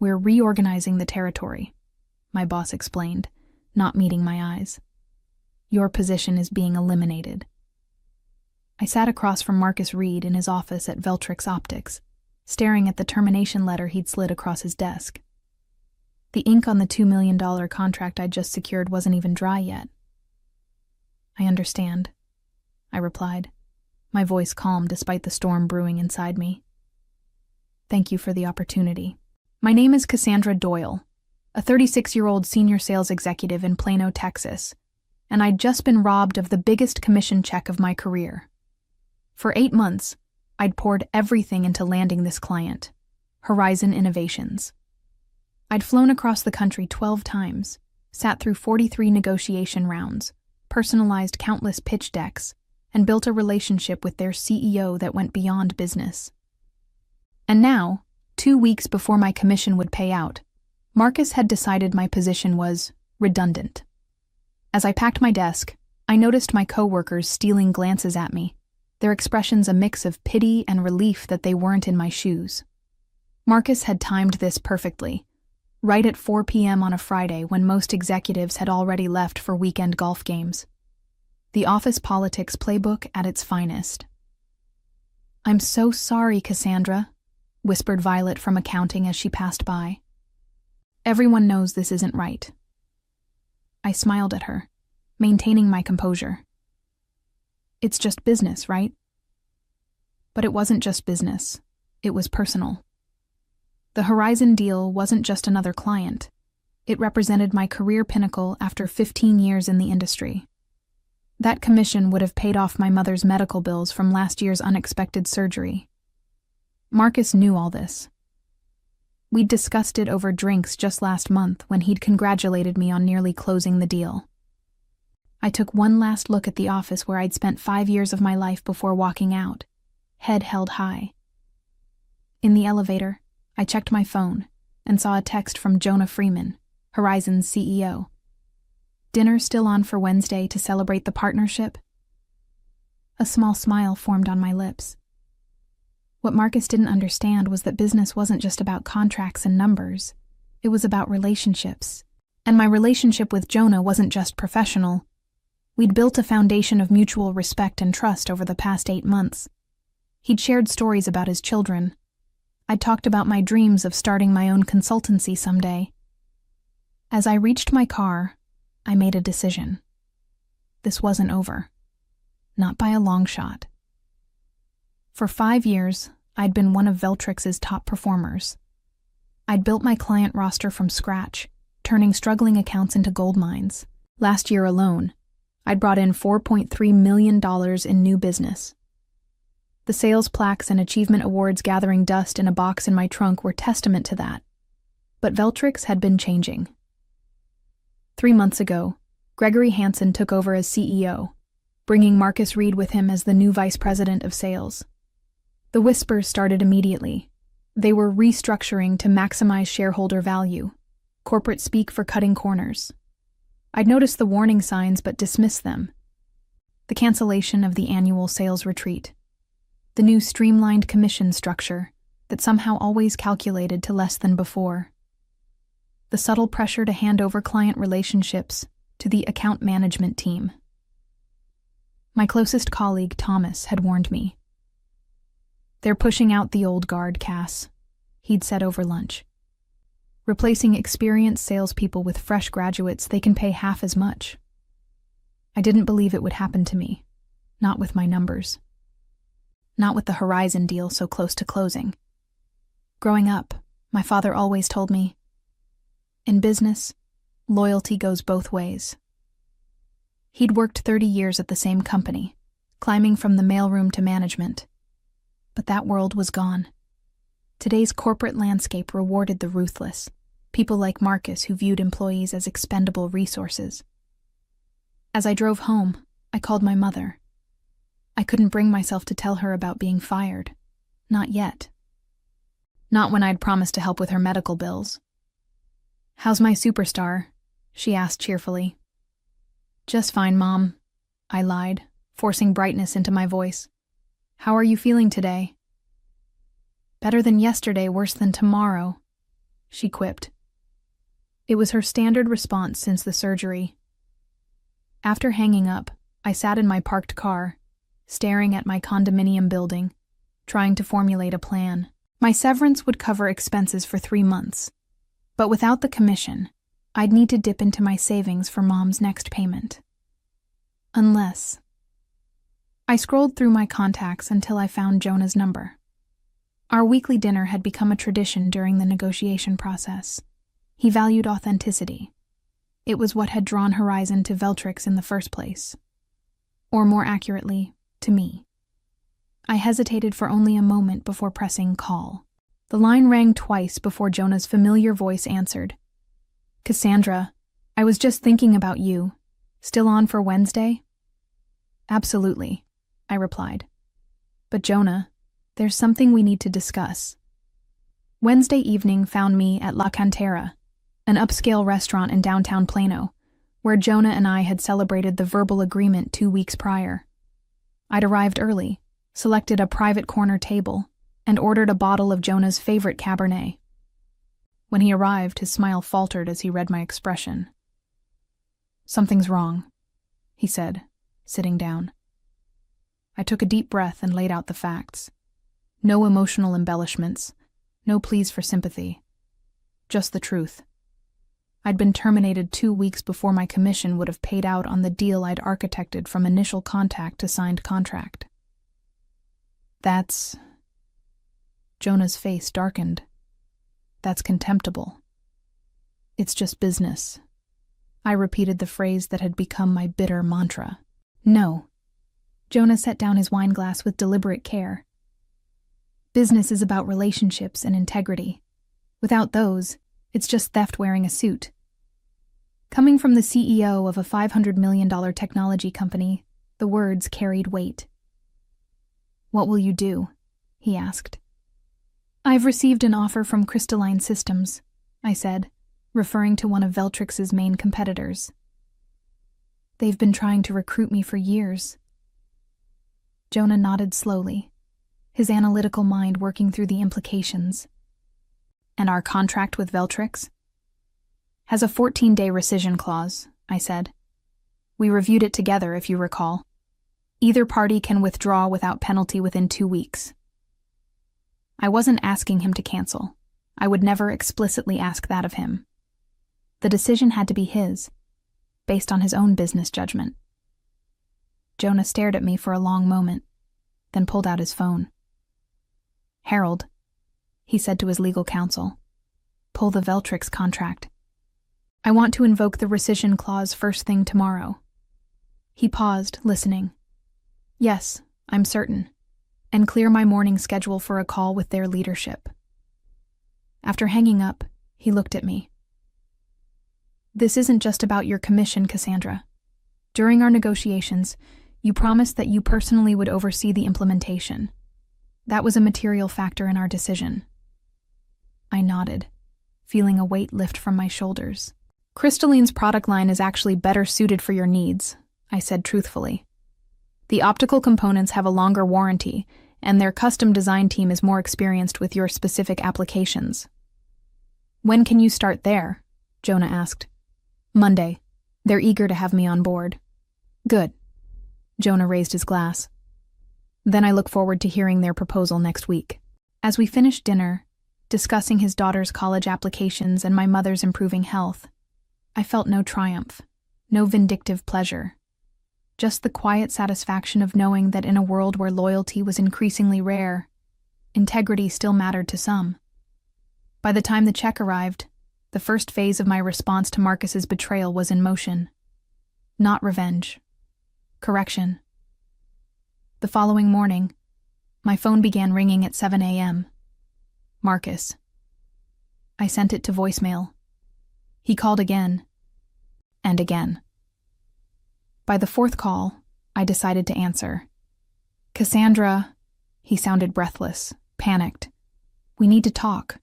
"We're reorganizing the territory," my boss explained, not meeting my eyes. "Your position is being eliminated." I sat across from Marcus Reed in his office at Veltrix Optics, staring at the termination letter he'd slid across his desk. The ink on the $2 million contract I'd just secured wasn't even dry yet. "I understand," I replied, my voice calm despite the storm brewing inside me. "Thank you for the opportunity. My name is Cassandra Doyle, a 36-year-old senior sales executive in Plano, Texas, and I'd just been robbed of the biggest commission check of my career. For 8 months, I'd poured everything into landing this client, Horizon Innovations. I'd flown across the country 12 times, sat through 43 negotiation rounds, personalized countless pitch decks, and built a relationship with their CEO that went beyond business. And now, 2 weeks before my commission would pay out, Marcus had decided my position was redundant. As I packed my desk, I noticed my coworkers stealing glances at me, their expressions a mix of pity and relief that they weren't in my shoes. Marcus had timed this perfectly, right at 4 p.m. on a Friday when most executives had already left for weekend golf games. The office politics playbook at its finest. "I'm so sorry, Cassandra," whispered Violet from accounting as she passed by. "Everyone knows this isn't right." I smiled at her, maintaining my composure. "It's just business, right?" But it wasn't just business. It was personal. The Horizon deal wasn't just another client. It represented my career pinnacle after 15 years in the industry. That commission would have paid off my mother's medical bills from last year's unexpected surgery. Marcus knew all this. We'd discussed it over drinks just last month when he'd congratulated me on nearly closing the deal. I took one last look at the office where I'd spent 5 years of my life before walking out, head held high. In the elevator, I checked my phone and saw a text from Jonah Freeman, Horizon's CEO. "Dinner still on for Wednesday to celebrate the partnership?" A small smile formed on my lips. What Marcus didn't understand was that business wasn't just about contracts and numbers. It was about relationships. And my relationship with Jonah wasn't just professional. We'd built a foundation of mutual respect and trust over the past 8 months. He'd shared stories about his children. I'd talked about my dreams of starting my own consultancy someday. As I reached my car, I made a decision. This wasn't over. Not by a long shot. For 5 years, I'd been one of Veltrix's top performers. I'd built my client roster from scratch, turning struggling accounts into gold mines. Last year alone, I'd brought in $4.3 million in new business. The sales plaques and achievement awards gathering dust in a box in my trunk were testament to that. But Veltrix had been changing. 3 months ago, Gregory Hansen took over as CEO, bringing Marcus Reed with him as the new vice president of sales. The whispers started immediately. They were restructuring to maximize shareholder value, corporate speak for cutting corners. I'd noticed the warning signs but dismissed them. The cancellation of the annual sales retreat. The new streamlined commission structure that somehow always calculated to less than before. The subtle pressure to hand over client relationships to the account management team. My closest colleague, Thomas, had warned me. "They're pushing out the old guard, Cass," he'd said over lunch. "Replacing experienced salespeople with fresh graduates they can pay half as much." I didn't believe it would happen to me. Not with my numbers. Not with the Horizon deal so close to closing. Growing up, my father always told me, "In business, loyalty goes both ways." He'd worked 30 years at the same company, climbing from the mailroom to management. But that world was gone. Today's corporate landscape rewarded the ruthless, people like Marcus who viewed employees as expendable resources. As I drove home, I called my mother. I couldn't bring myself to tell her about being fired. Not yet. Not when I'd promised to help with her medical bills. "How's my superstar?" she asked cheerfully. "Just fine, Mom," I lied, forcing brightness into my voice. "How are you feeling today?" "Better than yesterday, worse than tomorrow," she quipped. It was her standard response since the surgery. After hanging up, I sat in my parked car, staring at my condominium building, trying to formulate a plan. My severance would cover expenses for 3 months, but without the commission, I'd need to dip into my savings for Mom's next payment. Unless... I scrolled through my contacts until I found Jonah's number. Our weekly dinner had become a tradition during the negotiation process. He valued authenticity. It was what had drawn Horizon to Veltrix in the first place. Or more accurately, to me. I hesitated for only a moment before pressing call. The line rang twice before Jonah's familiar voice answered. Cassandra, I was just thinking about you. Still on for Wednesday? Absolutely, I replied. But Jonah, there's something we need to discuss. Wednesday evening found me at La Cantera, an upscale restaurant in downtown Plano, where Jonah and I had celebrated the verbal agreement 2 weeks prior. I'd arrived early, selected a private corner table, and ordered a bottle of Jonah's favorite Cabernet. When he arrived, his smile faltered as he read my expression. Something's wrong, he said, sitting down. I took a deep breath and laid out the facts. No emotional embellishments, no pleas for sympathy. Just the truth. I'd been terminated 2 weeks before my commission would have paid out on the deal I'd architected from initial contact to signed contract. That's... Jonah's face darkened. That's contemptible. It's just business. I repeated the phrase that had become my bitter mantra. No. Jonah set down his wine glass with deliberate care. Business is about relationships and integrity. Without those, it's just theft wearing a suit. Coming from the CEO of a $500 million technology company, the words carried weight. What will you do? He asked. I've received an offer from Crystalline Systems, I said, referring to one of Veltrix's main competitors. They've been trying to recruit me for years. Jonah nodded slowly, his analytical mind working through the implications. And our contract with Veltrix? Has a 14-day rescission clause, I said. We reviewed it together, if you recall. Either party can withdraw without penalty within 2 weeks. I wasn't asking him to cancel. I would never explicitly ask that of him. The decision had to be his, based on his own business judgment. Jonah stared at me for a long moment, then pulled out his phone. Harold, he said to his legal counsel, pull the Veltrix contract. I want to invoke the rescission clause first thing tomorrow. He paused, listening. Yes, I'm certain, and clear my morning schedule for a call with their leadership. After hanging up, he looked at me. This isn't just about your commission, Cassandra. During our negotiations, you promised that you personally would oversee the implementation. That was a material factor in our decision. I nodded, feeling a weight lift from my shoulders. Crystalline's product line is actually better suited for your needs, I said truthfully. The optical components have a longer warranty, and their custom design team is more experienced with your specific applications. When can you start there? Jonah asked. Monday. They're eager to have me on board. Good. Jonah raised his glass. Then I look forward to hearing their proposal next week. As we finished dinner, discussing his daughter's college applications and my mother's improving health, I felt no triumph, no vindictive pleasure. Just the quiet satisfaction of knowing that in a world where loyalty was increasingly rare, integrity still mattered to some. By the time the check arrived, the first phase of my response to Marcus's betrayal was in motion. Not revenge. Correction. The following morning, my phone began ringing at 7 a.m. Marcus. I sent it to voicemail. He called again. And again. By the fourth call, I decided to answer. Cassandra, he sounded breathless, panicked. We need to talk.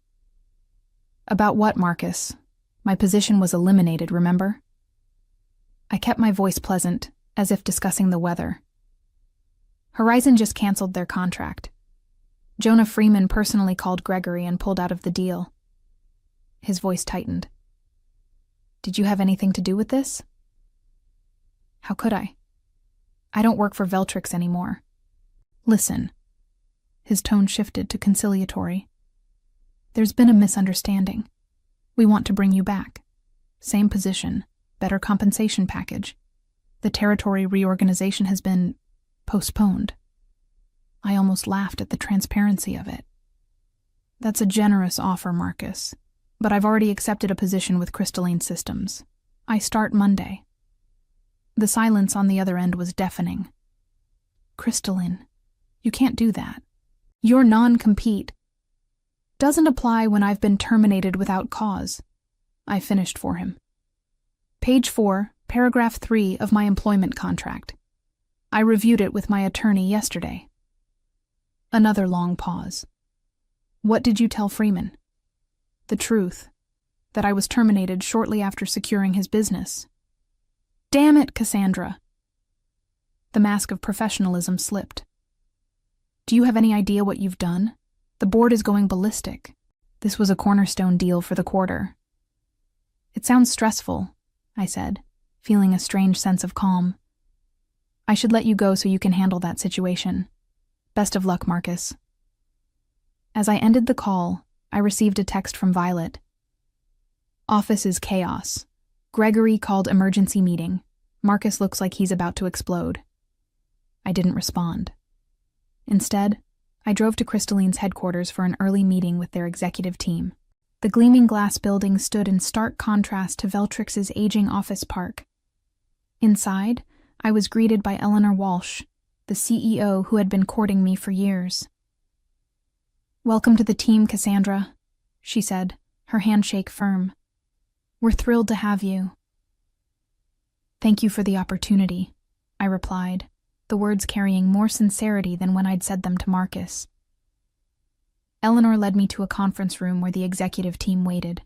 About what, Marcus? My position was eliminated, remember? I kept my voice pleasant, as if discussing the weather. Horizon just canceled their contract. Jonah Freeman personally called Gregory and pulled out of the deal. His voice tightened. Did you have anything to do with this? How could I? I don't work for Veltrix anymore. Listen. His tone shifted to conciliatory. There's been a misunderstanding. We want to bring you back. Same position, better compensation package. The territory reorganization has been postponed. I almost laughed at the transparency of it. That's a generous offer, Marcus, but I've already accepted a position with Crystalline Systems. I start Monday. The silence on the other end was deafening. Crystalline, you can't do that. Your non-compete doesn't apply when I've been terminated without cause. I finished for him. Page 4, paragraph 3 of my employment contract. I reviewed it with my attorney yesterday. Another long pause. What did you tell Freeman? The truth, that I was terminated shortly after securing his business. Damn it, Cassandra. The mask of professionalism slipped. Do you have any idea what you've done? The board is going ballistic. This was a cornerstone deal for the quarter. It sounds stressful, I said, feeling a strange sense of calm. I should let you go so you can handle that situation. Best of luck, Marcus. As I ended the call, I received a text from Violet. Office is chaos. Gregory called emergency meeting. Marcus looks like he's about to explode. I didn't respond. Instead, I drove to Crystalline's headquarters for an early meeting with their executive team. The gleaming glass building stood in stark contrast to Veltrix's aging office park. Inside, I was greeted by Eleanor Walsh, the CEO who had been courting me for years. Welcome to the team, Cassandra, she said, her handshake firm. We're thrilled to have you. Thank you for the opportunity, I replied, the words carrying more sincerity than when I'd said them to Marcus. Eleanor led me to a conference room where the executive team waited.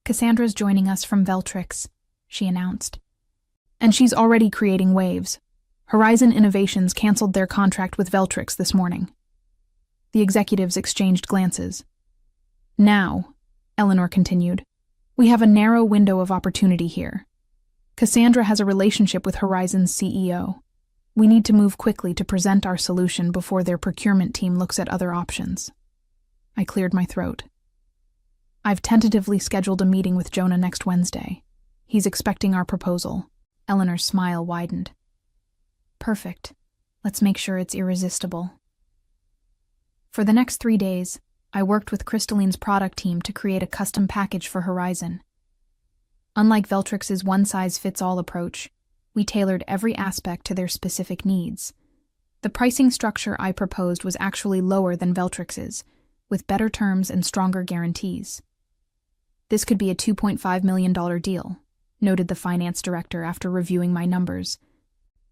Cassandra's joining us from Veltrix, she announced. And she's already creating waves. Horizon Innovations canceled their contract with Veltrix this morning. The executives exchanged glances. Now, Eleanor continued, we have a narrow window of opportunity here. Cassandra has a relationship with Horizon's CEO. We need to move quickly to present our solution before their procurement team looks at other options. I cleared my throat. I've tentatively scheduled a meeting with Jonah next Wednesday. He's expecting our proposal. Eleanor's smile widened. Perfect. Let's make sure it's irresistible. For the next 3 days, I worked with Crystalline's product team to create a custom package for Horizon. Unlike Veltrix's one-size-fits-all approach, we tailored every aspect to their specific needs. The pricing structure I proposed was actually lower than Veltrix's, with better terms and stronger guarantees. This could be a $2.5 million deal, noted the finance director after reviewing my numbers.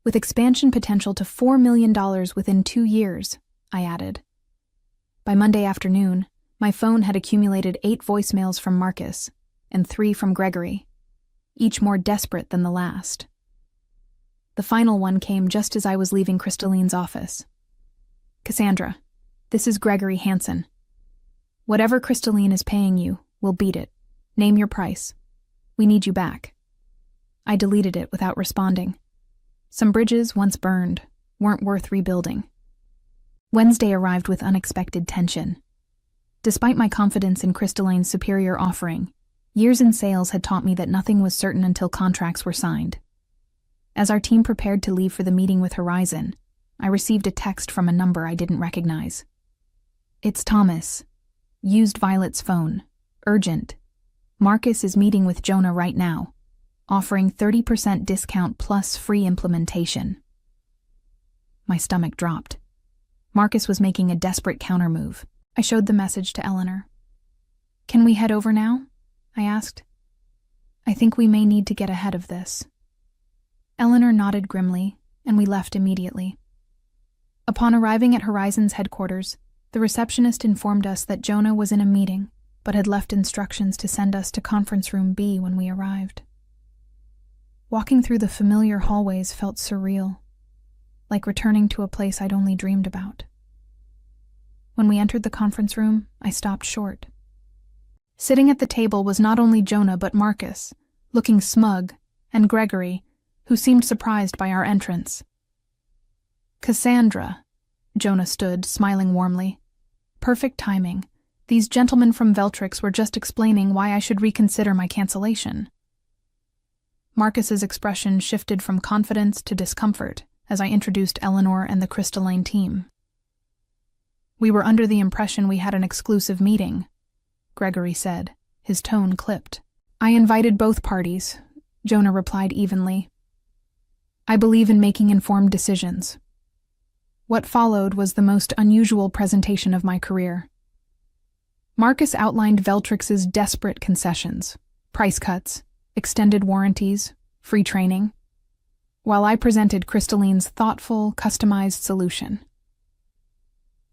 With expansion potential to $4 million within 2 years, I added. By Monday afternoon, my phone had accumulated 8 voicemails from Marcus and 3 from Gregory, each more desperate than the last. The final one came just as I was leaving Crystalline's office. Cassandra, this is Gregory Hansen. Whatever Crystalline is paying you, we'll beat it. Name your price. We need you back. I deleted it without responding. Some bridges, once burned, weren't worth rebuilding. Wednesday arrived with unexpected tension. Despite my confidence in Crystalline's superior offering, years in sales had taught me that nothing was certain until contracts were signed. As our team prepared to leave for the meeting with Horizon, I received a text from a number I didn't recognize. It's Thomas. Used Violet's phone. Urgent. Marcus is meeting with Jonah right now, offering 30% discount plus free implementation. My stomach dropped. Marcus was making a desperate countermove. I showed the message to Eleanor. Can we head over now? I asked. I think we may need to get ahead of this. Eleanor nodded grimly, and we left immediately. Upon arriving at Horizon's headquarters, the receptionist informed us that Jonah was in a meeting, but had left instructions to send us to conference room B when we arrived. Walking through the familiar hallways felt surreal, like returning to a place I'd only dreamed about. When we entered the conference room, I stopped short. Sitting at the table was not only Jonah but Marcus, looking smug, and Gregory, who seemed surprised by our entrance. "Cassandra," Jonah stood, smiling warmly. "Perfect timing. These gentlemen from Veltrix were just explaining why I should reconsider my cancellation." Marcus's expression shifted from confidence to discomfort as I introduced Eleanor and the Crystalline team. "We were under the impression we had an exclusive meeting," Gregory said, his tone clipped. "I invited both parties," Jonah replied evenly. "I believe in making informed decisions." What followed was the most unusual presentation of my career. Marcus outlined Veltrix's desperate concessions, price cuts, extended warranties, free training, while I presented Crystalline's thoughtful, customized solution.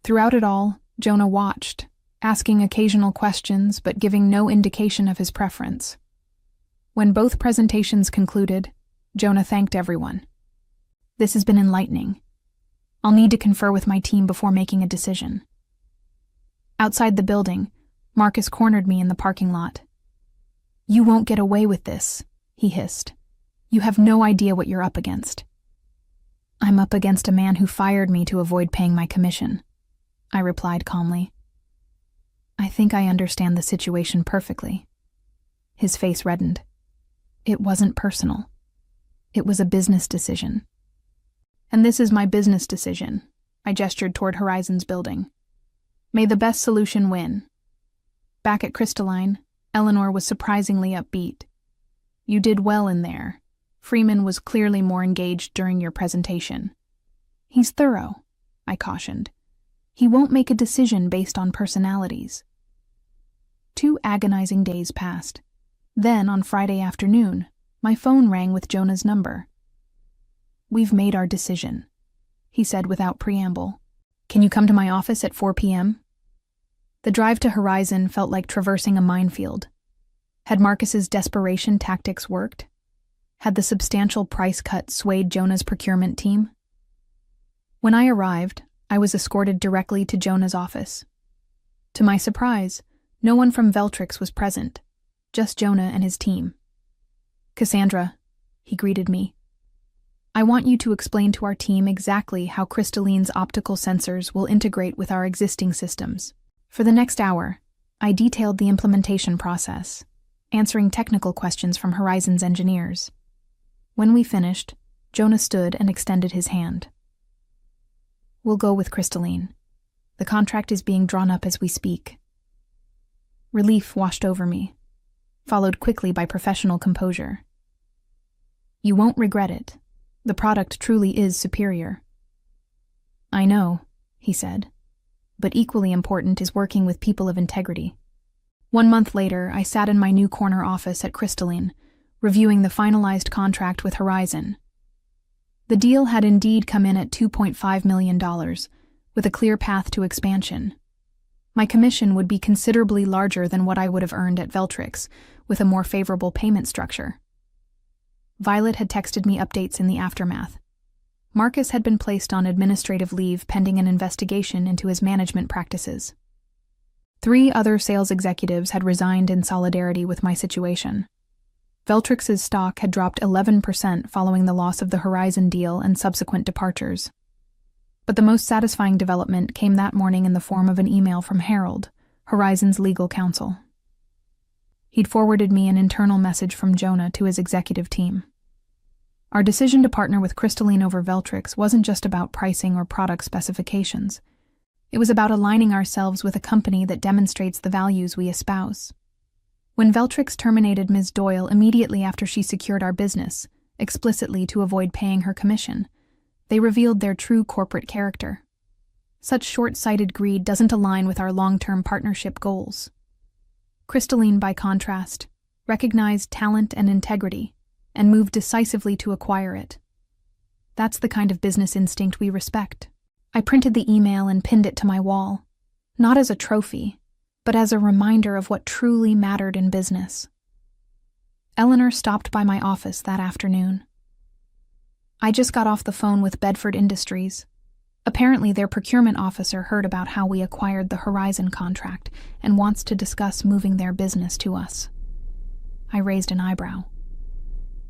Throughout it all, Jonah watched, asking occasional questions but giving no indication of his preference. When both presentations concluded, Jonah thanked everyone. "This has been enlightening. I'll need to confer with my team before making a decision." Outside the building, Marcus cornered me in the parking lot. "You won't get away with this," he hissed. "You have no idea what you're up against." "I'm up against a man who fired me to avoid paying my commission," I replied calmly. "I think I understand the situation perfectly." His face reddened. "It wasn't personal. It was a business decision." "And this is my business decision," I gestured toward Horizon's building. "May the best solution win." Back at Crystalline, Eleanor was surprisingly upbeat. "You did well in there. Freeman was clearly more engaged during your presentation." "He's thorough," I cautioned. "He won't make a decision based on personalities." 2 agonizing days passed. Then, on Friday afternoon, my phone rang with Jonah's number. "We've made our decision," he said without preamble. "Can you come to my office at 4 p.m.? The drive to Horizon felt like traversing a minefield. Had Marcus's desperation tactics worked? Had the substantial price cut swayed Jonah's procurement team? When I arrived, I was escorted directly to Jonah's office. To my surprise, no one from Veltrix was present, just Jonah and his team. "Cassandra," he greeted me. "I want you to explain to our team exactly how Crystalline's optical sensors will integrate with our existing systems." For the next hour, I detailed the implementation process, answering technical questions from Horizon's engineers. When we finished, Jonah stood and extended his hand. "We'll go with Crystalline. The contract is being drawn up as we speak." Relief washed over me, followed quickly by professional composure. "You won't regret it. The product truly is superior." "I know," he said, "but equally important is working with people of integrity." 1 month later, I sat in my new corner office at Crystalline, reviewing the finalized contract with Horizon. The deal had indeed come in at $2.5 million, with a clear path to expansion. My commission would be considerably larger than what I would have earned at Veltrix, with a more favorable payment structure. Violet had texted me updates in the aftermath. Marcus had been placed on administrative leave pending an investigation into his management practices. 3 other sales executives had resigned in solidarity with my situation. Veltrix's stock had dropped 11% following the loss of the Horizon deal and subsequent departures. But the most satisfying development came that morning in the form of an email from Harold, Horizon's legal counsel. He'd forwarded me an internal message from Jonah to his executive team. Our decision to partner with Crystalline over Veltrix wasn't just about pricing or product specifications. It was about aligning ourselves with a company that demonstrates the values we espouse. When Veltrix terminated Ms. Doyle immediately after she secured our business, explicitly to avoid paying her commission, they revealed their true corporate character. Such short-sighted greed doesn't align with our long-term partnership goals. Crystalline, by contrast, recognized talent and integrity and moved decisively to acquire it. That's the kind of business instinct we respect. I printed the email and pinned it to my wall, not as a trophy, but as a reminder of what truly mattered in business. Eleanor stopped by my office that afternoon. "I just got off the phone with Bedford Industries," Apparently, their procurement officer heard about how we acquired the Horizon contract and wants to discuss moving their business to us. I raised an eyebrow.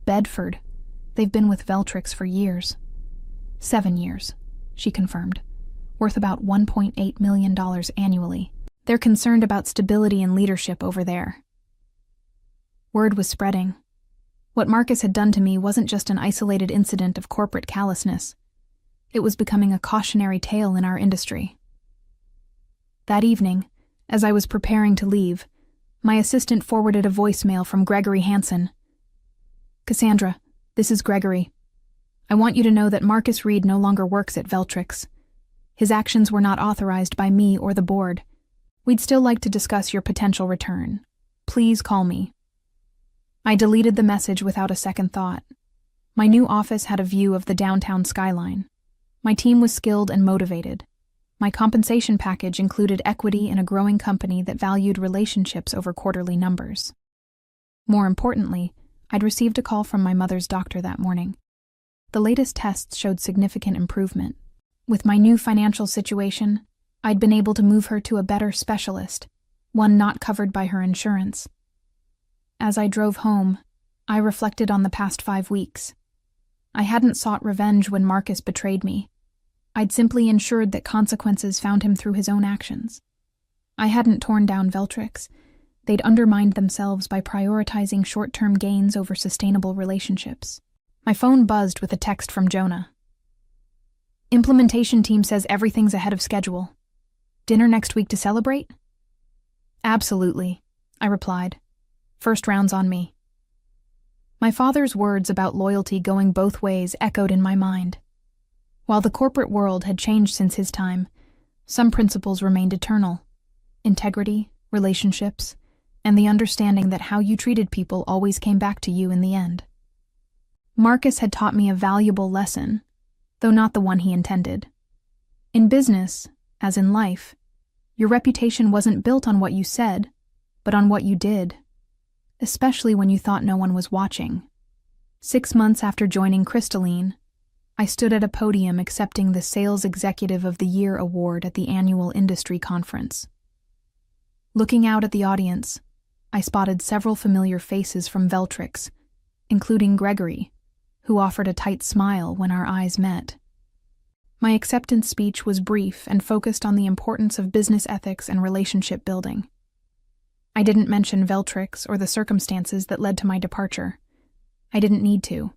Bedford. They've been with Veltrix for years. 7 years, she confirmed, worth about $1.8 million annually. They're concerned about stability and leadership over there. Word was spreading. What Marcus had done to me wasn't just an isolated incident of corporate callousness. It was becoming a cautionary tale in our industry. That evening, as I was preparing to leave, my assistant forwarded a voicemail from Gregory Hansen. "Cassandra, this is Gregory. I want you to know that Marcus Reed no longer works at Veltrix. His actions were not authorized by me or the board. We'd still like to discuss your potential return. Please call me." I deleted the message without a second thought. My new office had a view of the downtown skyline. My team was skilled and motivated. My compensation package included equity in a growing company that valued relationships over quarterly numbers. More importantly, I'd received a call from my mother's doctor that morning. The latest tests showed significant improvement. With my new financial situation, I'd been able to move her to a better specialist, one not covered by her insurance. As I drove home, I reflected on the past 5 weeks. I hadn't sought revenge when Marcus betrayed me. I'd simply ensured that consequences found him through his own actions. I hadn't torn down Veltrix. They'd undermined themselves by prioritizing short-term gains over sustainable relationships. My phone buzzed with a text from Jonah. "Implementation team says everything's ahead of schedule. Dinner next week to celebrate?" "Absolutely," I replied. "First round's on me." My father's words about loyalty going both ways echoed in my mind. While the corporate world had changed since his time, some principles remained eternal: integrity, relationships, and the understanding that how you treated people always came back to you in the end. Marcus had taught me a valuable lesson, though not the one he intended. In business, as in life, your reputation wasn't built on what you said, but on what you did, especially when you thought no one was watching. 6 months after joining Crystalline, I stood at a podium accepting the Sales Executive of the Year award at the annual industry conference. Looking out at the audience, I spotted several familiar faces from Veltrix, including Gregory, who offered a tight smile when our eyes met. My acceptance speech was brief and focused on the importance of business ethics and relationship building. I didn't mention Veltrix or the circumstances that led to my departure. I didn't need to.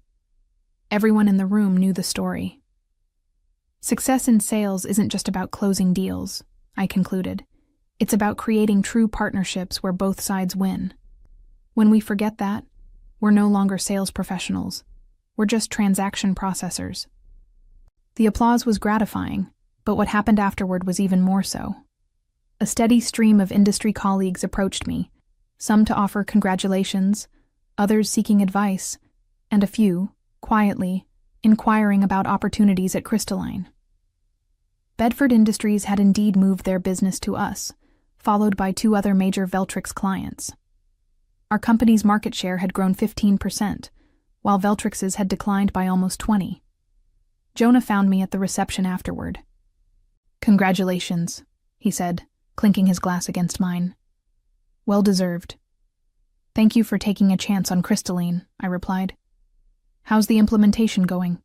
Everyone in the room knew the story. Success in sales isn't just about closing deals, I concluded. It's about creating true partnerships where both sides win. When we forget that, we're no longer sales professionals. We're just transaction processors. The applause was gratifying, but what happened afterward was even more so. A steady stream of industry colleagues approached me, some to offer congratulations, others seeking advice, and a few, quietly, inquiring about opportunities at Crystalline. Bedford Industries had indeed moved their business to us, followed by 2 other major Veltrix clients. Our company's market share had grown 15%, while Veltrix's had declined by almost 20%. Jonah found me at the reception afterward. "Congratulations," he said, clinking his glass against mine. "Well deserved." "Thank you for taking a chance on Crystalline," I replied. "How's the implementation going?"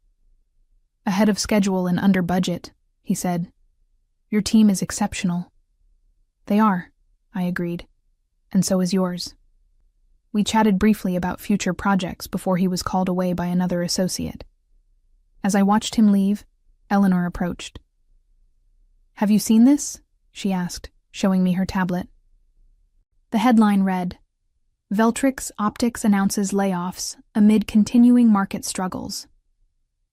"Ahead of schedule and under budget," he said. "Your team is exceptional." "They are," I agreed, "and so is yours." We chatted briefly about future projects before he was called away by another associate. As I watched him leave, Eleanor approached. "Have you seen this?" she asked, showing me her tablet. The headline read, "Veltrix Optics announces layoffs amid continuing market struggles."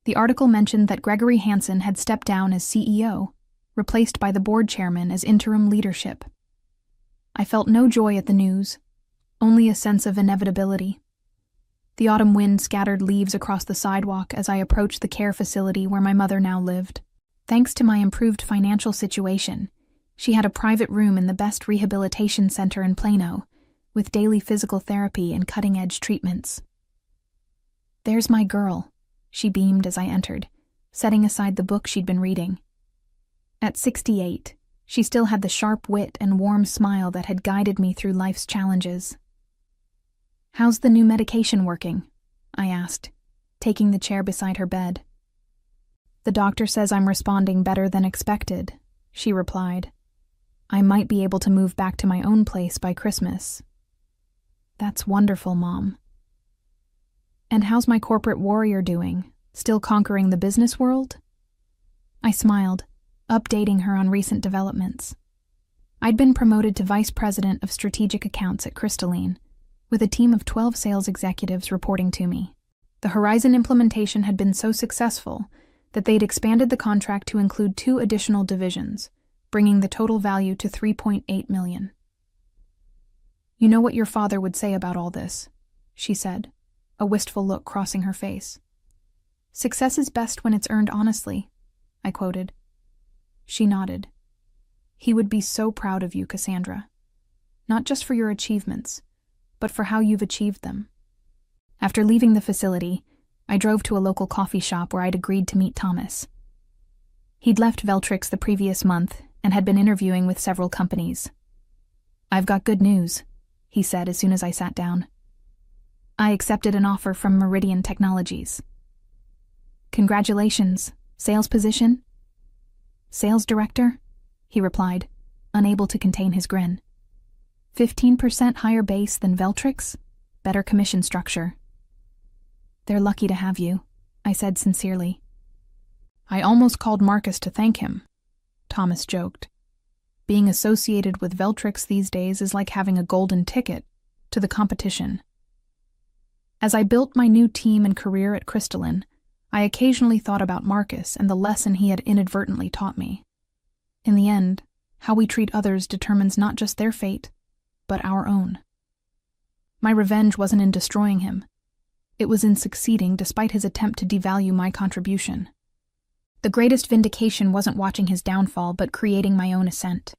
The article mentioned that Gregory Hansen had stepped down as CEO, replaced by the board chairman as interim leadership. I felt no joy at the news, only a sense of inevitability. The autumn wind scattered leaves across the sidewalk as I approached the care facility where my mother now lived. Thanks to my improved financial situation, she had a private room in the best rehabilitation center in Plano, with daily physical therapy and cutting-edge treatments. "There's my girl," she beamed as I entered, setting aside the book she'd been reading. At 68, she still had the sharp wit and warm smile that had guided me through life's challenges. "How's the new medication working?" I asked, taking the chair beside her bed. "The doctor says I'm responding better than expected," she replied. "I might be able to move back to my own place by Christmas." "That's wonderful, Mom." "And how's my corporate warrior doing? Still conquering the business world?" I smiled, updating her on recent developments. I'd been promoted to Vice President of Strategic Accounts at Crystalline, with a team of 12 sales executives reporting to me. The Horizon implementation had been so successful that they'd expanded the contract to include 2 additional divisions, bringing the total value to $3.8 million. "You know what your father would say about all this," she said, a wistful look crossing her face. "Success is best when it's earned honestly," I quoted. She nodded. "He would be so proud of you, Cassandra. Not just for your achievements, but for how you've achieved them." After leaving the facility, I drove to a local coffee shop where I'd agreed to meet Thomas. He'd left Veltrix the previous month and had been interviewing with several companies. "I've got good news," he said as soon as I sat down. "I accepted an offer from Meridian Technologies." "Congratulations. Sales position?" "Sales director," he replied, unable to contain his grin. 15% higher base than Veltrix, better commission structure." "They're lucky to have you," I said sincerely. "I almost called Marcus to thank him," Thomas joked. "Being associated with Veltrix these days is like having a golden ticket to the competition." As I built my new team and career at Crystalline, I occasionally thought about Marcus and the lesson he had inadvertently taught me. In the end, how we treat others determines not just their fate, but our own. My revenge wasn't in destroying him. It was in succeeding despite his attempt to devalue my contribution. The greatest vindication wasn't watching his downfall, but creating my own ascent.